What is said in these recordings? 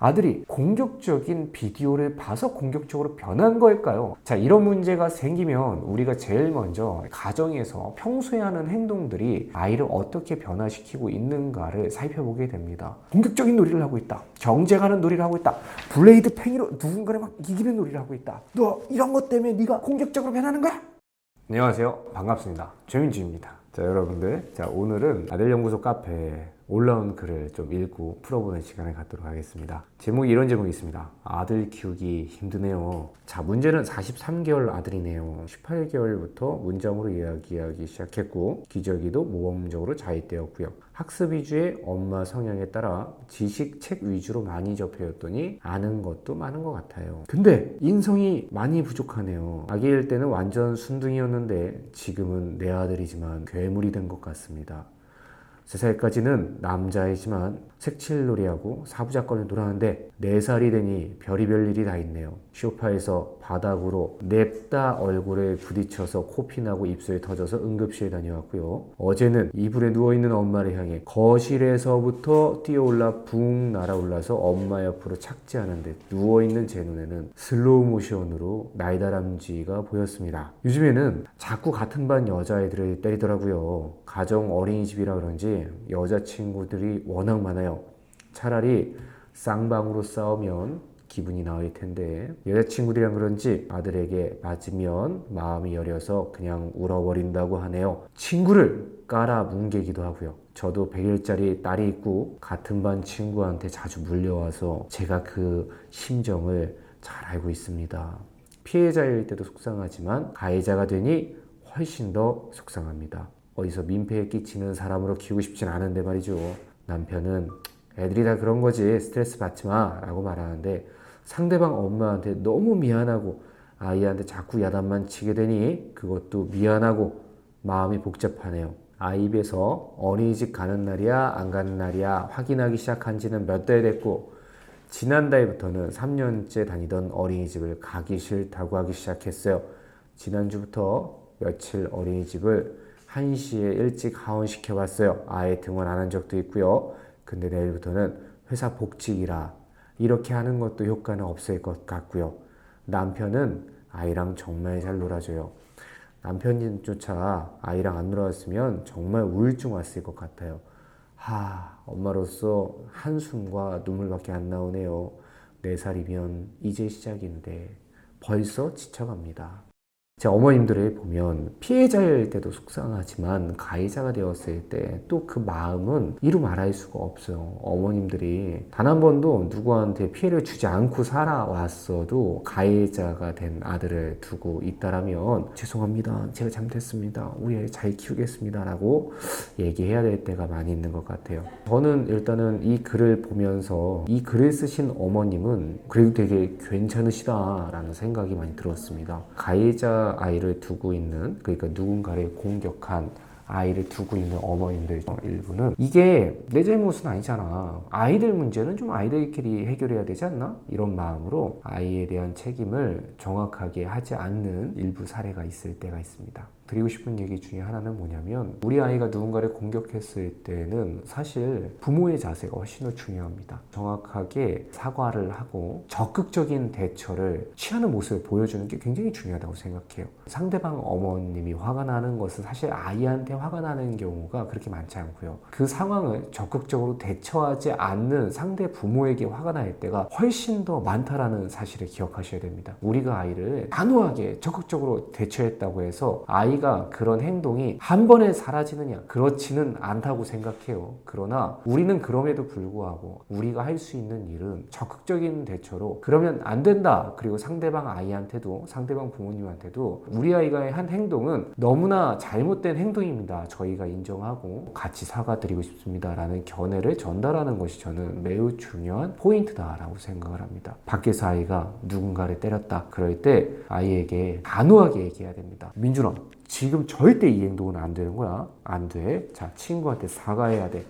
아들이 공격적인 비디오를 봐서 공격적으로 변한 걸까요? 자, 이런 문제가 생기면 우리가 제일 먼저 가정에서 평소에 하는 행동들이 아이를 어떻게 변화시키고 있는가를 살펴보게 됩니다. 공격적인 놀이를 하고 있다. 경쟁하는 놀이를 하고 있다. 블레이드 팽이로 누군가를 막 이기는 놀이를 하고 있다. 너 이런 것 때문에 네가 공격적으로 변하는 거야? 안녕하세요. 반갑습니다. 최민주입니다. 자, 여러분들. 자, 오늘은 아들연구소 카페에 올라온 글을 좀 읽고 풀어보는 시간을 갖도록 하겠습니다. 제목이 이런 제목이 있습니다. 아들 키우기 힘드네요. 자, 문제는 43개월 아들이네요. 18개월부터 문장으로 이야기하기 시작했고 기저귀도 모범적으로 자위되었고요. 학습 위주의 엄마 성향에 따라 지식 책 위주로 많이 접해왔더니 아는 것도 많은 것 같아요. 근데 인성이 많이 부족하네요. 아기일 때는 완전 순둥이였는데 지금은 내 아들이지만 괴물이 된 것 같습니다. 3살까지는 남자이지만 색칠놀이하고 사부작거리 놀았는데 4살이 되니 별의별 일이 다 있네요. 소파에서 바닥으로 냅다 얼굴에 부딪혀서 코피나고 입술이 터져서 응급실에 다녀왔고요. 어제는 이불에 누워있는 엄마를 향해 거실에서부터 뛰어올라 붕 날아올라서 엄마 옆으로 착지하는데 누워있는 제 눈에는 슬로우 모션으로 날다람쥐가 보였습니다. 요즘에는 자꾸 같은 반 여자애들을 때리더라고요. 가정 어린이집이라 그런지 여자친구들이 워낙 많아요. 차라리 쌍방으로 싸우면 기분이 나을 텐데 여자친구들이랑 그런지 아들에게 맞으면 마음이 여려서 그냥 울어버린다고 하네요. 친구를 깔아 뭉개기도 하고요. 저도 100일짜리 딸이 있고 같은 반 친구한테 자주 물려와서 제가 그 심정을 잘 알고 있습니다. 피해자일 때도 속상하지만 가해자가 되니 훨씬 더 속상합니다. 어디서 민폐에 끼치는 사람으로 키우고 싶진 않은데 말이죠. 남편은 애들이 다 그런 거지 스트레스 받지 마 라고 말하는데 상대방 엄마한테 너무 미안하고 아이한테 자꾸 야단만 치게 되니 그것도 미안하고 마음이 복잡하네요. 아이 입에서 어린이집 가는 날이야 안 가는 날이야 확인하기 시작한 지는 몇 달 됐고 지난달부터는 3년째 다니던 어린이집을 가기 싫다고 하기 시작했어요. 지난주부터 며칠 어린이집을 1시에 일찍 하원시켜봤어요. 아예 등원 안 한 적도 있고요. 근데 내일부터는 회사 복직이라 이렇게 하는 것도 효과는 없을 것 같고요. 남편은 아이랑 정말 잘 놀아줘요. 남편조차 아이랑 안 놀았으면 정말 우울증 왔을 것 같아요. 엄마로서 한숨과 눈물밖에 안 나오네요. 4살이면 이제 시작인데 벌써 지쳐갑니다. 제 어머님들을 보면 피해자일 때도 속상하지만 가해자가 되었을 때 또 그 마음은 이루 말할 수가 없어요. 어머님들이 단 한 번도 누구한테 피해를 주지 않고 살아왔어도 가해자가 된 아들을 두고 있다라면 죄송합니다. 제가 잘못했습니다. 우리 애 잘 키우겠습니다. 라고 얘기해야 될 때가 많이 있는 것 같아요. 저는 일단은 이 글을 보면서 이 글을 쓰신 어머님은 그래도 되게 괜찮으시다라는 생각이 많이 들었습니다. 가해자 아이를 두고 있는 그러니까 누군가를 공격한 아이를 두고 있는 어머님들 일부는 이게 내 잘못은 아니잖아. 아이들 문제는 좀 아이들끼리 해결해야 되지 않나? 이런 마음으로 아이에 대한 책임을 정확하게 하지 않는 일부 사례가 있을 때가 있습니다. 드리고 싶은 얘기 중에 하나는 뭐냐면 우리 아이가 누군가를 공격했을 때는 사실 부모의 자세가 훨씬 더 중요합니다. 정확하게 사과를 하고 적극적인 대처를 취하는 모습을 보여주는 게 굉장히 중요하다고 생각해요. 상대방 어머님이 화가 나는 것은 사실 아이한테 화가 나는 경우가 그렇게 많지 않고요. 그 상황을 적극적으로 대처하지 않는 상대 부모에게 화가 날 때가 훨씬 더 많다라는 사실을 기억하셔야 됩니다. 우리가 아이를 단호하게 적극적으로 대처했다고 해서 아이가 그런 행동이 한 번에 사라지느냐? 그렇지는 않다고 생각해요. 그러나 우리는 그럼에도 불구하고 우리가 할 수 있는 일은 적극적인 대처로 그러면 안 된다. 그리고 상대방 아이한테도 상대방 부모님한테도 우리 아이가 한 행동은 너무나 잘못된 행동입니다. 저희가 인정하고 같이 사과드리고 싶습니다. 라는 견해를 전달하는 것이 저는 매우 중요한 포인트다라고 생각을 합니다. 밖에서 아이가 누군가를 때렸다. 그럴 때 아이에게 단호하게 얘기해야 됩니다. 민준아, 지금 절대 이 행동은 안 되는 거야. 안 돼. 자, 친구한테 사과해야 돼.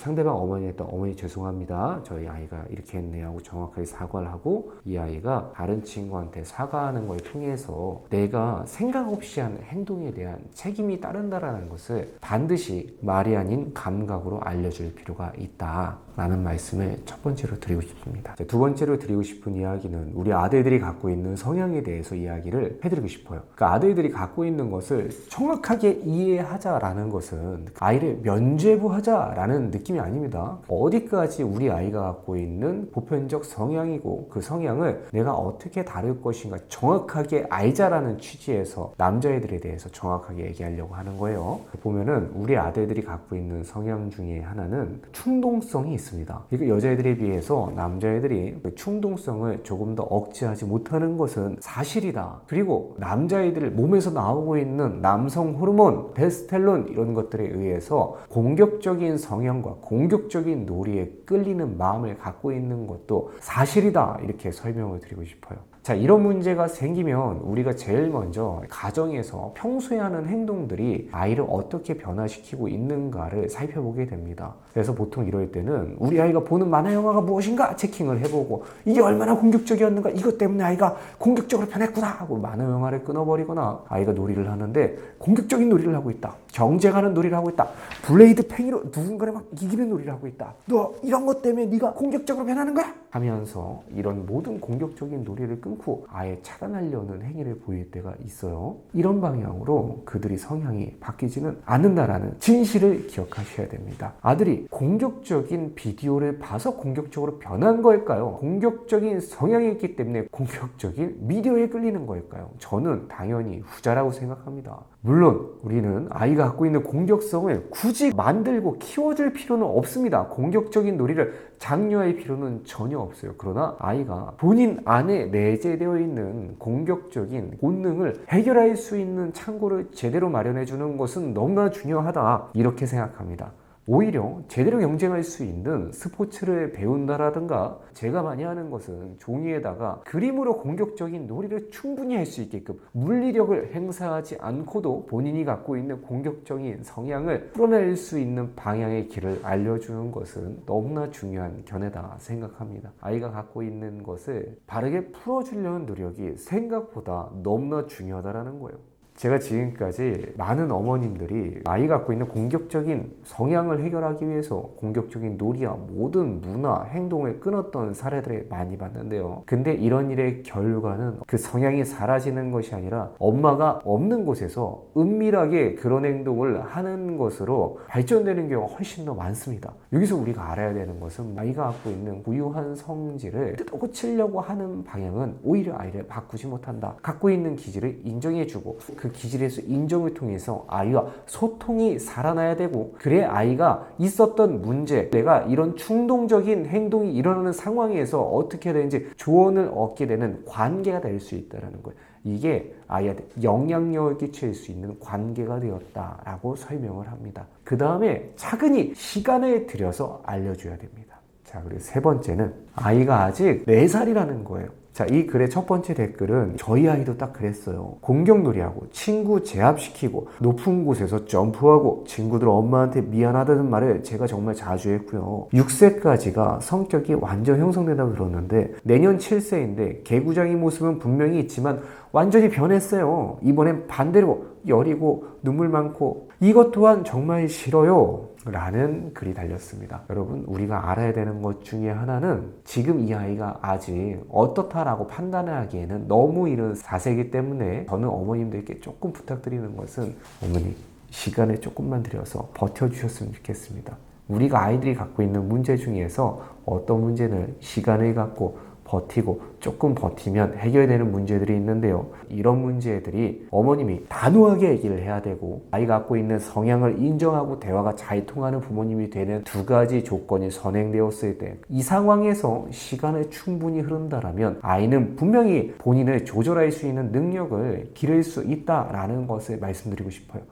상대방 어머니한테 어머니 죄송합니다. 저희 아이가 이렇게 했네요 하고 정확하게 사과를 하고 이 아이가 다른 친구한테 사과하는 걸 통해서 내가 생각 없이 한 행동에 대한 책임이 따른다라는 것을 반드시 말이 아닌 감각으로 알려줄 필요가 있다. 라는 말씀을 첫 번째로 드리고 싶습니다. 두 번째로 드리고 싶은 이야기는 우리 아들들이 갖고 있는 성향에 대해서 이야기를 해드리고 싶어요. 그러니까 아들들이 갖고 있는 것을 정확하게 이해하자라는 것은 아이를 면죄부하자라는 느낌이 아닙니다. 어디까지 우리 아이가 갖고 있는 보편적 성향이고 그 성향을 내가 어떻게 다룰 것인가 정확하게 알자라는 취지에서 남자애들에 대해서 정확하게 얘기하려고 하는 거예요. 보면은 우리 아들들이 갖고 있는 성향 중에 하나는 충동성이 있습니다. 그러니까 여자애들에 비해서 남자애들이 그 충동성을 조금 더 억제하지 못하는 것은 사실이다. 그리고 남자애들 몸에서 나오고 있는 남성 호르몬, 테스텔론 이런 것들에 의해서 공격적인 성향과 공격적인 놀이에 끌리는 마음을 갖고 있는 것도 사실이다. 이렇게 설명을 드리고 싶어요. 자, 이런 문제가 생기면 우리가 제일 먼저 가정에서 평소에 하는 행동들이 아이를 어떻게 변화시키고 있는가를 살펴보게 됩니다. 그래서 보통 이럴 때는 우리 아이가 보는 만화 영화가 무엇인가 체킹을 해보고 이게 얼마나 공격적이었는가 이것 때문에 아이가 공격적으로 변했구나 하고 만화 영화를 끊어버리거나 아이가 놀이를 하는데 공격적인 놀이를 하고 있다. 경쟁하는 놀이를 하고 있다. 블레이드 팽이로 누군가를 막 이기는 놀이를 하고 있다. 너 이런 것 때문에 네가 공격적으로 변하는 거야? 하면서 이런 모든 공격적인 놀이를 끊고 아예 차단하려는 행위를 보일 때가 있어요. 이런 방향으로 그들이 성향이 바뀌지는 않는다라는 진실을 기억하셔야 됩니다. 아들이 공격적인 비디오를 봐서 공격적으로 변한 걸까요? 공격적인 성향이 있기 때문에 공격적인 미디어에 끌리는 걸까요? 저는 당연히 후자라고 생각합니다. 물론 우리는 아이가 갖고 있는 공격성을 굳이 만들고 키워줄 필요는 없습니다. 공격적인 놀이를 장려할 필요는 전혀 없어요. 그러나 아이가 본인 안에 내재되어 있는 공격적인 본능을 해결할 수 있는 창구를 제대로 마련해 주는 것은 너무나 중요하다. 이렇게 생각합니다. 오히려 제대로 경쟁할 수 있는 스포츠를 배운다라든가 제가 많이 하는 것은 종이에다가 그림으로 공격적인 놀이를 충분히 할 수 있게끔 물리력을 행사하지 않고도 본인이 갖고 있는 공격적인 성향을 풀어낼 수 있는 방향의 길을 알려주는 것은 너무나 중요한 견해다 생각합니다. 아이가 갖고 있는 것을 바르게 풀어주려는 노력이 생각보다 너무나 중요하다는 거예요. 제가 지금까지 많은 어머님들이 아이가 갖고 있는 공격적인 성향을 해결하기 위해서 공격적인 놀이와 모든 문화, 행동을 끊었던 사례들을 많이 봤는데요. 근데 이런 일의 결과는 그 성향이 사라지는 것이 아니라 엄마가 없는 곳에서 은밀하게 그런 행동을 하는 것으로 발전되는 경우가 훨씬 더 많습니다. 여기서 우리가 알아야 되는 것은 아이가 갖고 있는 고유한 성질을 뜯어고치려고 하는 방향은 오히려 아이를 바꾸지 못한다. 갖고 있는 기질을 인정해주고 그 기질에서 인정을 통해서 아이와 소통이 살아나야 되고 그래 아이가 있었던 문제 내가 이런 충동적인 행동이 일어나는 상황에서 어떻게 되는지 조언을 얻게 되는 관계가 될 수 있다는 거예요. 이게 아이한테 영향력을 끼칠 수 있는 관계가 되었다라고 설명을 합니다. 그 다음에 차근히 시간을 들여서 알려줘야 됩니다. 자, 그리고 세 번째는 아이가 아직 4살이라는 거예요. 자, 이 글의 첫 번째 댓글은 저희 아이도 딱 그랬어요. 공격놀이하고 친구 제압시키고 높은 곳에서 점프하고 친구들 엄마한테 미안하다는 말을 제가 정말 자주 했고요. 6세까지가 성격이 완전 형성된다고 들었는데 내년 7세인데 개구장이 모습은 분명히 있지만 완전히 변했어요. 이번엔 반대로 여리고 눈물 많고 이것 또한 정말 싫어요. 라는 글이 달렸습니다. 여러분, 우리가 알아야 되는 것 중에 하나는 지금 이 아이가 아직 어떻다라고 판단을 하기에는 너무 이른 4세이기 때문에 저는 어머님들께 조금 부탁드리는 것은 어머니 시간을 조금만 들여서 버텨주셨으면 좋겠습니다. 우리가 아이들이 갖고 있는 문제 중에서 어떤 문제는 시간을 갖고 버티고 조금 버티면 해결되는 문제들이 있는데요. 이런 문제들이 어머님이 단호하게 얘기를 해야 되고 아이가 갖고 있는 성향을 인정하고 대화가 잘 통하는 부모님이 되는 두 가지 조건이 선행되었을 때 이 상황에서 시간을 충분히 흐른다라면 아이는 분명히 본인을 조절할 수 있는 능력을 기를 수 있다라는 것을 말씀드리고 싶어요.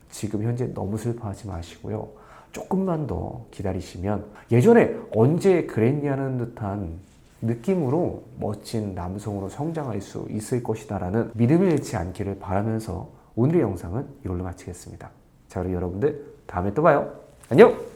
지금 현재 너무 슬퍼하지 마시고요. 조금만 더 기다리시면 예전에 언제 그랬냐는 듯한 느낌으로 멋진 남성으로 성장할 수 있을 것이다 라는 믿음을 잃지 않기를 바라면서 오늘의 영상은 이걸로 마치겠습니다. 자, 그럼 여러분들 다음에 또 봐요. 안녕!